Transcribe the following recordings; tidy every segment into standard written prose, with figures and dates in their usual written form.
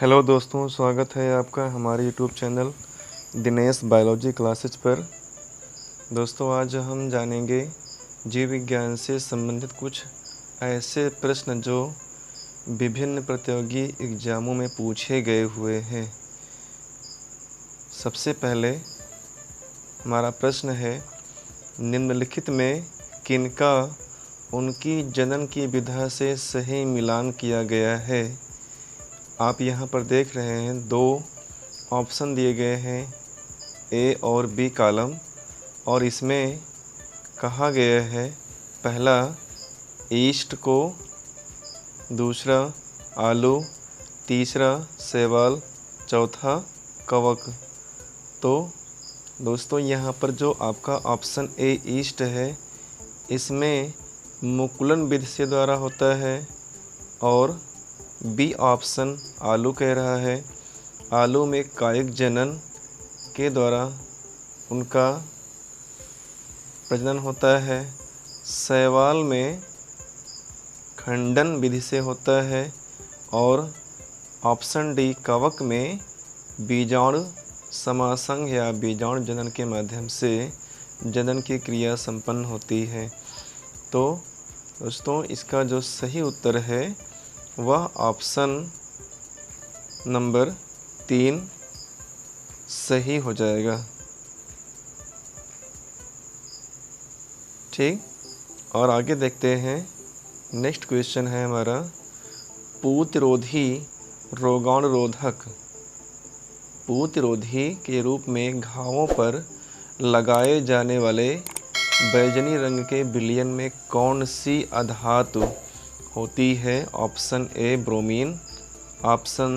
Hello दोस्तों, स्वागत है आपका हमारे YouTube channel Dinesh biology classes पर। दोस्तों, आज हम जानेंगे जीव विज्ञान से संबंधित कुछ ऐसे प्रश्न जो विभिन्न प्रतियोगी एग्जामों में पूछे गए हुए हैं। सबसे पहले हमारा प्रश्न है, निम्नलिखित में किनका उनकी जनन की विधा से सही मिलान किया गया है। आप यहाँ पर देख रहे हैं, दो ऑप्शन दिए गए हैं, ए और बी कॉलम, और इसमें कहा गया है पहला ईस्ट को, दूसरा आलू, तीसरा शैवाल, चौथा कवक। तो दोस्तों, यहाँ पर जो आपका ऑप्शन ए ईस्ट है, इसमें मुकुलन विधि से द्वारा होता है, और बी ऑप्शन आलू कह रहा है, आलू में कायिक जनन के द्वारा उनका प्रजनन होता है। शैवाल में खंडन विधि से होता है, और ऑप्शन डी कवक में बीजाणु समासंग या बीजाणु जनन के माध्यम से जनन की क्रिया संपन्न होती है। तो दोस्तों, इसका जो सही उत्तर है वह ऑप्शन नंबर 3 सही हो जाएगा। ठीक, और आगे देखते हैं। नेक्स्ट क्वेश्चन है हमारा, पूतरोधी रोगाणुरोधक पूतरोधी के रूप में घावों पर लगाए जाने वाले बैगनी रंग के विलयन में कौन सी अधातु होती है। Option A bromine, option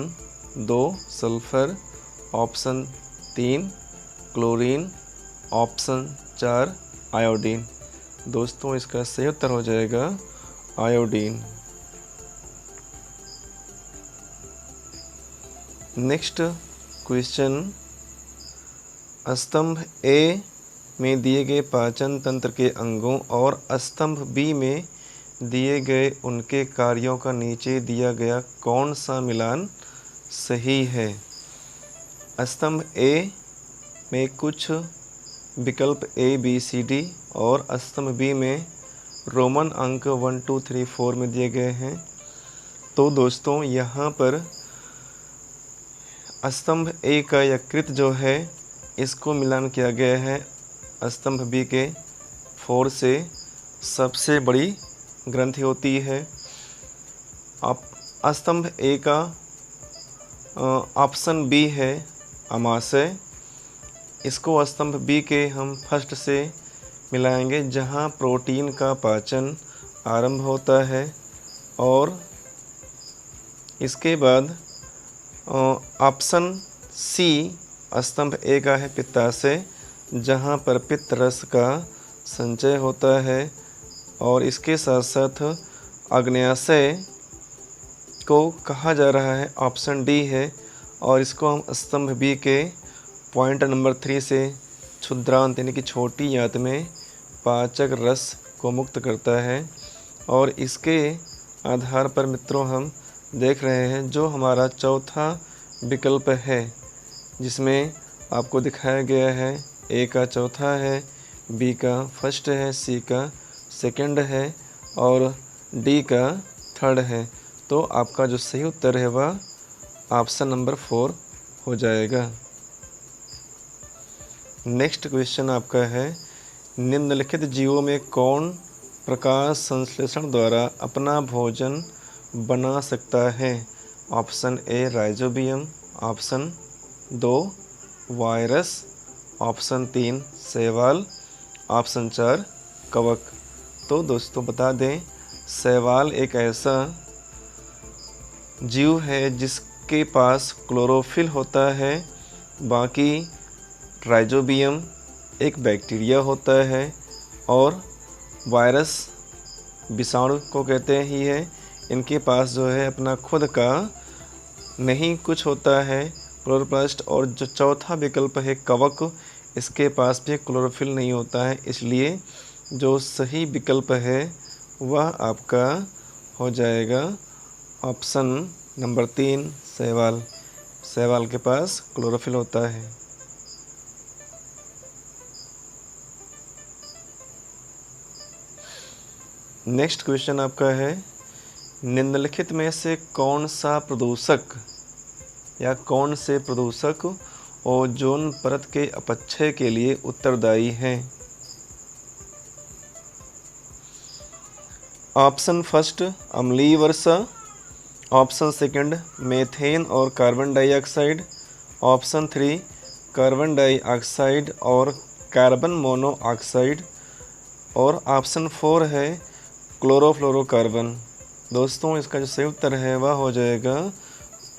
2 sulphur, option 3 chlorine, option 4 iodine. दोस्तों, इसका सही उत्तर हो जाएगा आयोडीन। नेक्स्ट क्वेश्चन, स्तंभ ए में दिए गए पाचन तंत्र के अंगों और स्तंभ बी में दिए गए उनके कार्यों का नीचे दिया गया कौन सा मिलान सही है। स्तंभ ए में कुछ विकल्प ए बी सी डी और स्तंभ बी में रोमन अंक 1 2 3 4 में दिए गए हैं। तो दोस्तों, यहाँ पर स्तंभ ए का यकृत जो है, इसको मिलान किया गया है स्तंभ बी के 4 से। सबसे बड़ी ग्रंथि होती है। अब स्तंभ ए का ऑप्शन बी है अमाशय। इसको स्तंभ बी के हम फर्स्ट से मिलाएंगे, जहां प्रोटीन का पाचन आरंभ होता है, और इसके बाद ऑप्शन सी स्तंभ ए का है पित्ताशय, जहां पर पित्त रस का संचय होता है, और इसके साथ साथ आग्नेयाशय को कहा जा रहा है ऑप्शन डी है, और इसको हम स्तंभ बी के पॉइंट नंबर 3 से क्षुद्रांत यानी कि छोटी आंत में पाचक रस को मुक्त करता है। और इसके आधार पर मित्रों, हम देख रहे हैं जो हमारा चौथा विकल्प है, जिसमें आपको दिखाया गया है ए का चौथा है, बी का फर्स्ट है, सी का सेकंड है, और डी का थर्ड है। तो आपका जो सही उत्तर है वह ऑप्शन नंबर 4 हो जाएगा। नेक्स्ट क्वेश्चन आपका है, निम्नलिखित जीवों में कौन प्रकाश संश्लेषण द्वारा अपना भोजन बना सकता है। Option A rhizobium, option 2 virus, option 3 शैवाल, ऑप्शन 4 कवक। तो दोस्तों, बता दें, शैवाल एक ऐसा जीव है जिसके पास क्लोरोफिल होता है। बाकी राइजोबियम एक बैक्टीरिया होता है, और वायरस विषाणु को कहते ही है। इनके पास जो है अपना खुद का नहीं कुछ होता है क्लोरोप्लास्ट। और जो चौथा विकल्प है कवक, इसके पास भी क्लोरोफिल नहीं होता है। इसलिए जो सही विकल्प है वह आपका हो जाएगा ऑप्शन नंबर 3 शैवाल, शैवाल के पास क्लोरोफिल होता है। नेक्स्ट क्वेश्चन आपका है, निम्नलिखित में से कौन सा प्रदूषक या कौन से प्रदूषक ओजोन परत के अपक्षय के लिए उत्तरदायी हैं? ऑप्शन फर्स्ट अम्लीय वर्षा, ऑप्शन सेकंड मीथेन और carbon dioxide, option three carbon dioxide और कार्बन मोनोऑक्साइड, और ऑप्शन फोर है क्लोरोफ्लोरोकार्बन। दोस्तों इसका जो सही उत्तर है वह हो जाएगा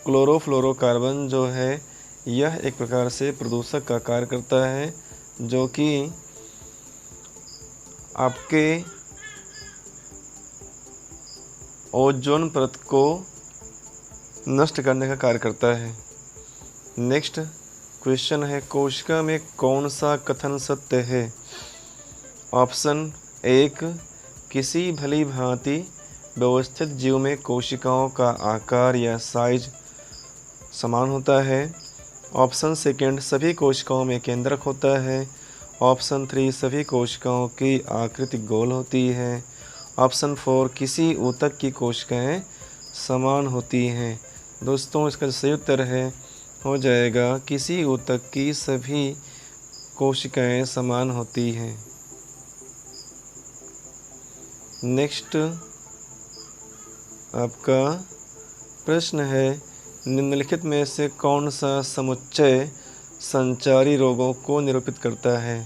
क्लोरोफ्लोरोकार्बन। जो है यह एक प्रकार से प्रदूषक का कार्य करता है, जो कि आपके ओजोन परत को नष्ट करने का कार्य करता है। नेक्स्ट क्वेश्चन है, कोशिका में कौन सा कथन सत्य है? ऑप्शन एक, किसी भली भांति व्यवस्थित जीव में कोशिकाओं का आकार या साइज समान होता है। ऑप्शन सेकंड, सभी कोशिकाओं में केंद्रक होता है। ऑप्शन थ्री, सभी कोशिकाओं की आकृति गोल होती है। ऑप्शन फोर, किसी ऊतक की कोशिकाएं समान होती हैं। दोस्तों इसका सही उत्तर है हो जाएगा किसी ऊतक की सभी कोशिकाएं समान होती हैं। नेक्स्ट आपका प्रश्न है, निम्नलिखित में से कौन सा समुच्चय संचारी रोगों को निरूपित करता है?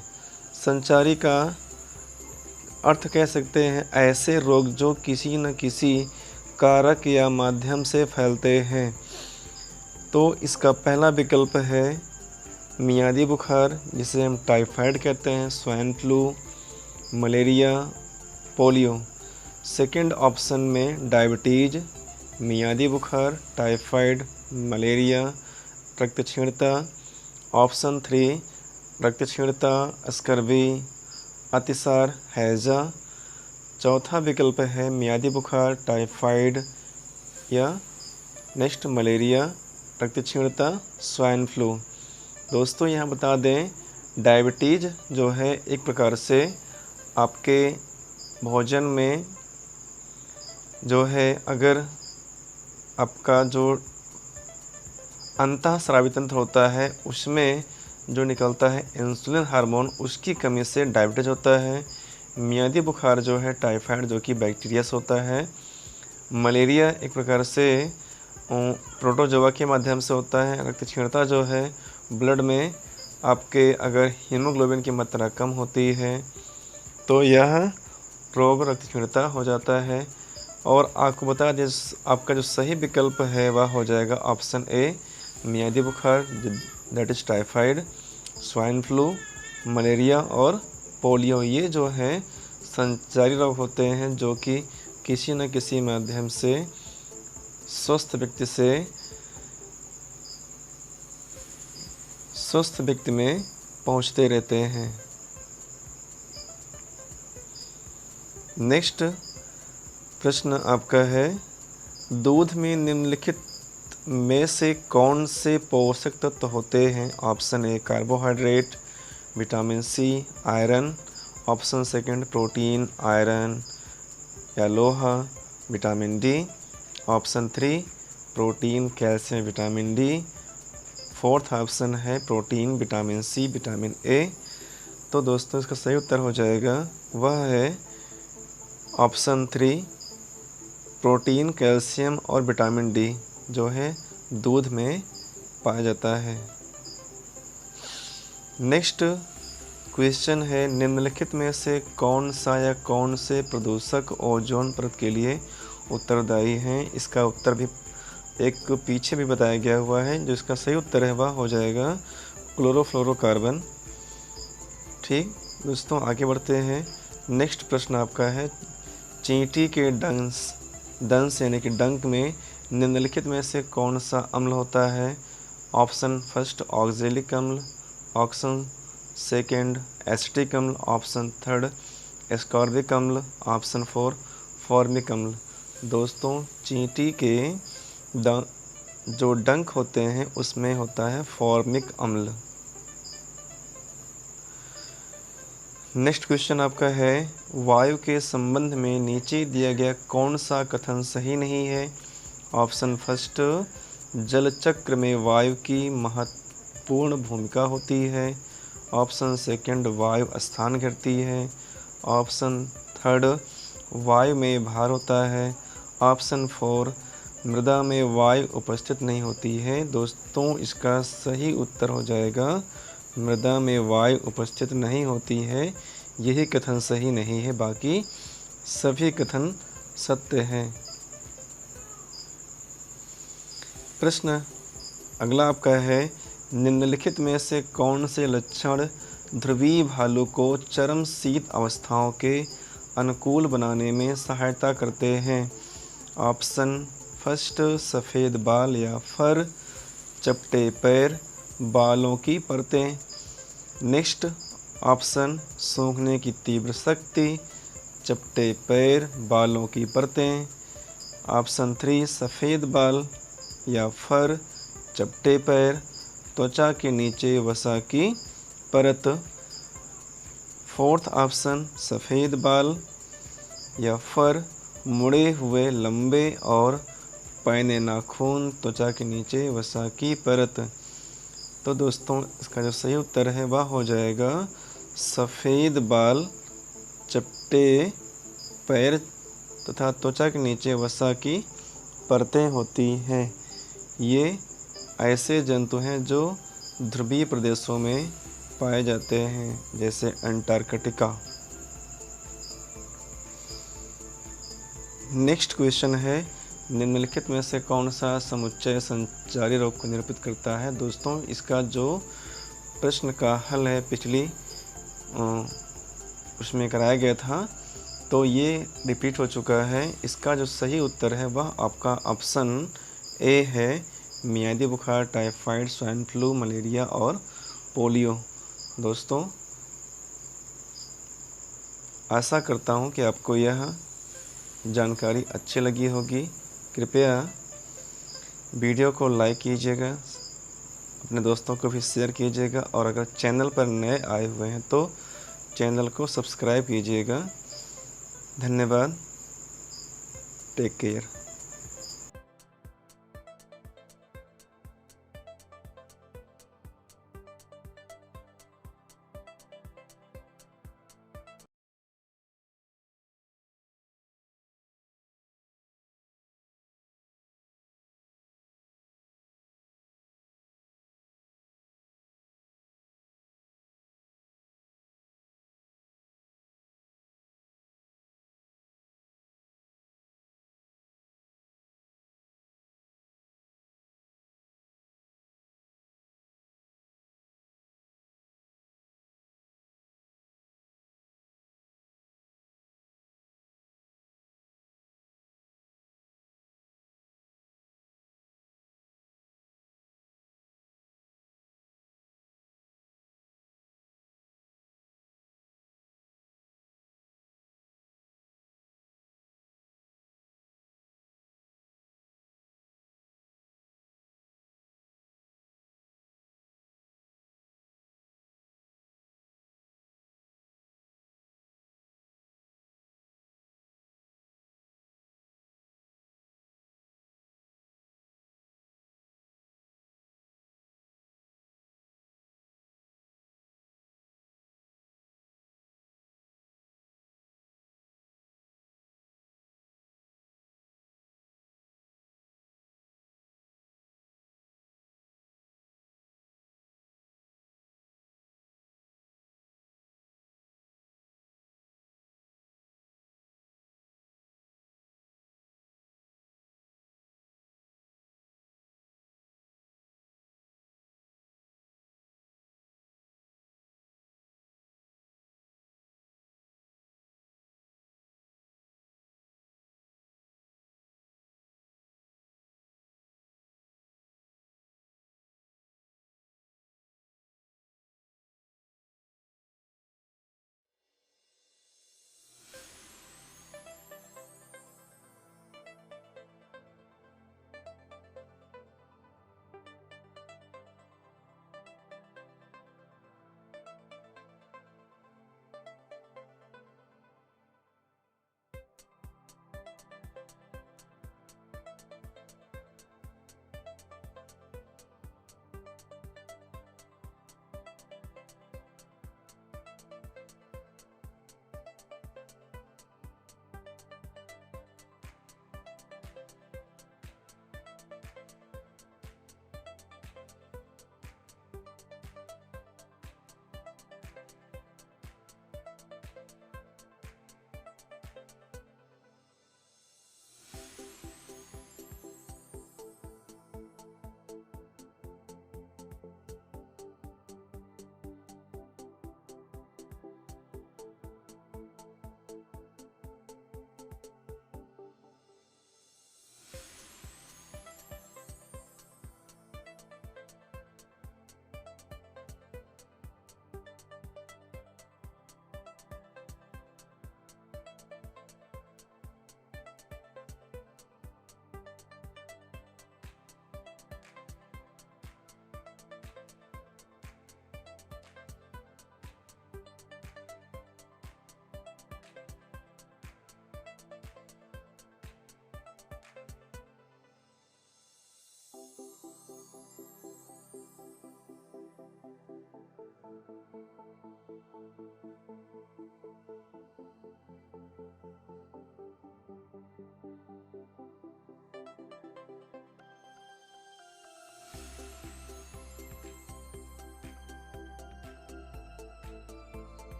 संचारी का अर्थ कह सकते हैं ऐसे रोग जो किसी न किसी कारक या माध्यम से फैलते हैं। तो इसका पहला विकल्प है मियादी बुखार, जिसे हम टाइफाइड कहते हैं, swine flu, malaria, polio. Second option में डायबिटीज, मियादी बुखार, टाइफाइड, मलेरिया, रक्तक्षीणता। ऑप्शन थ्री रक्तक्षीणता, स्कर्वी, अतिसार, हैजा। चौथा विकल्प है मियादी बुखार, टाइफाइड या नेक्स्ट मलेरिया, रक्तक्षीणता, स्वाइन फ्लू। दोस्तों यहाँ बता दें, डायबिटीज जो है एक प्रकार से आपके भोजन में जो है अगर आपका जो अंतःस्रावी तंत्र होता है उसमें जो निकलता है इंसुलिन हार्मोन, उसकी कमी से डायबिटीज होता है। मियादी बुखार जो है टाइफाइड जो कि बैक्टीरिया से होता है। मलेरिया एक प्रकार से प्रोटोजोआ के माध्यम से होता है। रक्तक्षीणता जो है ब्लड में आपके अगर हीमोग्लोबिन की मात्रा कम होती है तो यह रोग रक्तक्षीणता हो जाता है। और आपको बता दें आपका जो सही विकल्प है वह हो जाएगा ऑप्शन ए, मियादी बुखार, that is typhoid, swine flu, malaria और पोलियो। ये जो है संचारी रोग होते हैं जो कि किसी न किसी माध्यम से स्वस्थ व्यक्ति में पहुंचते रहते हैं। नेक्स्ट प्रश्न आपका है, दूध में निम्नलिखित में से कौन से पोषक तत्व होते हैं? Option A carbohydrate, vitamin C, iron. Option second protein, iron या लोहा, vitamin D. Option three protein, calcium, vitamin D. Fourth option है protein, vitamin C, vitamin A. तो दोस्तों इसका सही उत्तर हो जाएगा वह है ऑप्शन थ्री, प्रोटीन, कैल्शियम और विटामिन डी जो है दूध में पाया जाता है। नेक्स्ट क्वेश्चन है, निम्नलिखित में से कौन सा या कौन से प्रदूषक ओजोन परत के लिए उत्तरदायी हैं? इसका उत्तर भी एक पीछे भी बताया गया हुआ है। जो इसका सही उत्तर है वह हो जाएगा क्लोरोफ्लोरोकार्बन। ठीक दोस्तों, आगे बढ़ते हैं। नेक्स्ट प्रश्न आपका है, चींटी के दंश यानी कि डंक में निम्नलिखित में से कौन सा अम्ल होता है? ऑप्शन फर्स्ट ऑक्जेलिक अम्ल, ऑप्शन सेकेंड एसिटिक अम्ल, ऑप्शन थर्ड एस्कॉर्बिक अम्ल, ऑप्शन फोर फॉर्मिक अम्ल। दोस्तों चींटी के जो डंक होते हैं उसमें होता है फॉर्मिक अम्ल। नेक्स्ट क्वेश्चन आपका है, वायु के संबंध में नीचे दिया गया कौन सा कथन सही नहीं है? ऑप्शन फर्स्ट, जल चक्र में वायु की महत्वपूर्ण भूमिका होती है। ऑप्शन सेकंड, वायु स्थान घेरती है। ऑप्शन थर्ड, वायु में भार होता है। ऑप्शन फोर, मृदा में वायु उपस्थित नहीं होती है। दोस्तों इसका सही उत्तर हो जाएगा मृदा में वायु उपस्थित नहीं होती है। यही कथन सही नहीं है, बाकी सभी कथन सत्य हैं। प्रश्न अगला आपका है, निम्नलिखित में से कौन से लक्षण ध्रुवीय भालू को चरम शीत अवस्थाओं के अनुकूल बनाने में सहायता करते हैं? ऑप्शन फर्स्ट, सफ़ेद बाल या फर। चपटे पैर, बालों की परतें। नेक्स्ट ऑप्शन, सूंघने की तीव्र शक्ति, चपटे पैर, बालों की परतें। ऑप्शन थ्री, सफ़ेद बाल या फर, चपटे पैर, त्वचा के नीचे वसा की परत। फोर्थ ऑप्शन, सफ़ेद बाल या फर, मुड़े हुए लंबे और पैने नाखून, त्वचा के नीचे वसा की परत। तो दोस्तों इसका जो सही उत्तर है वह हो जाएगा सफ़ेद बाल, चपटे पैर तथा त्वचा के नीचे वसा की परतें होती हैं। ये ऐसे जंतु हैं जो ध्रुवीय प्रदेशों में पाए जाते हैं, जैसे अंटार्कटिका। नेक्स्ट क्वेश्चन है, निम्नलिखित में से कौन सा समुच्चय संचारी रोग को निरूपित करता है? दोस्तों इसका जो प्रश्न का हल है पिछली उसमें कराया गया था, तो ये रिपीट हो चुका है। इसका जो सही उत्तर है वह आपका ऑप्शन ए है, मियादी बुखार, टाइफाइड, स्वाइन फ्लू, मलेरिया और पोलियो। दोस्तों आशा करता हूँ कि आपको यह जानकारी अच्छी लगी होगी। कृपया वीडियो को लाइक कीजिएगा, अपने दोस्तों को भी शेयर कीजिएगा और अगर चैनल पर नए आए हुए हैं तो चैनल को सब्सक्राइब कीजिएगा। धन्यवाद। Take care.